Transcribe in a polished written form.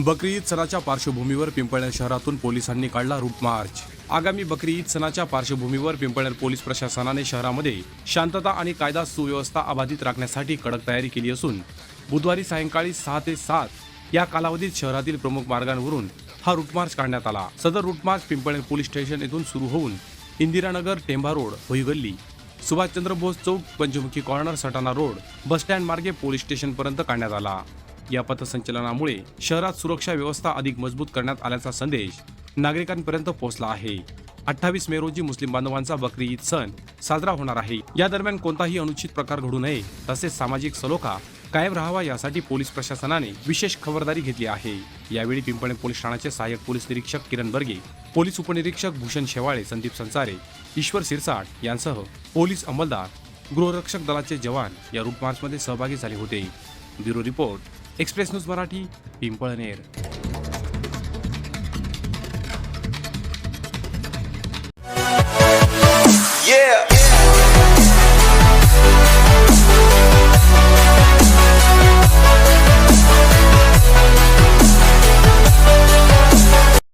बकरी ईद सणाच्या पार्श्वभूमीवर पिंपळनेर शहरातून पोलिसांनी काढला रूट मार्च। आगामी बकरी ईद सणाच्या पार्श्वभूमीवर पिंपळनेर पोलीस प्रशासनाने शहरामध्ये शांतता आणि कायदा सुव्यवस्था अबाधित राखण्यासाठी कडक तयारी केली असून बुधवारी सायंकाळी 6 ते 7 या कालावधीत शहरातील प्रमुख मार्गांवरून हा रूट मार्च काढण्यात आला। सदर route march Pimpalner police station येथून सुरू होऊन इंदिरानगर, टेंभा रोड, होई गल्ली, Subhashchandra Bose Chowk, Panchmukhi corner, Satana road, bus stand मार्गे पोलीस स्टेशन पर्यंत काढण्यात आला। या पथसंचलनामुळे शहरात सुरक्षा व्यवस्था अधिक मजबूत करण्यात आल्याचा संदेश नागरिकांपर्यंत पोहोचला आहे। 28 मे रोजी मुस्लिम बांधवांचा बकरी ईद सण साजरा होणार आहे। या दरम्यान कोणताही अनुचित प्रकार घडू नये तसेच सामाजिक सलोखा कायम राहावा यासाठी पोलीस प्रशासनाने विशेष खबरदारी घेतली आहे। यावेळी पिंपळनेर पोलीस ठाण्याचे सहाय्यक पोलीस निरीक्षक किरण बर्गे, पोलीस उपनिरीक्षक भूषण शेवाळे, संदीप संसारे, ईश्वर सिरसाट यांसह पोलीस अंमलदार, गृहरक्षक दलाचे जवान या रूट मार्चमध्ये सहभागी झाले होते। Bureau report, express news Marathi, Pimpalner.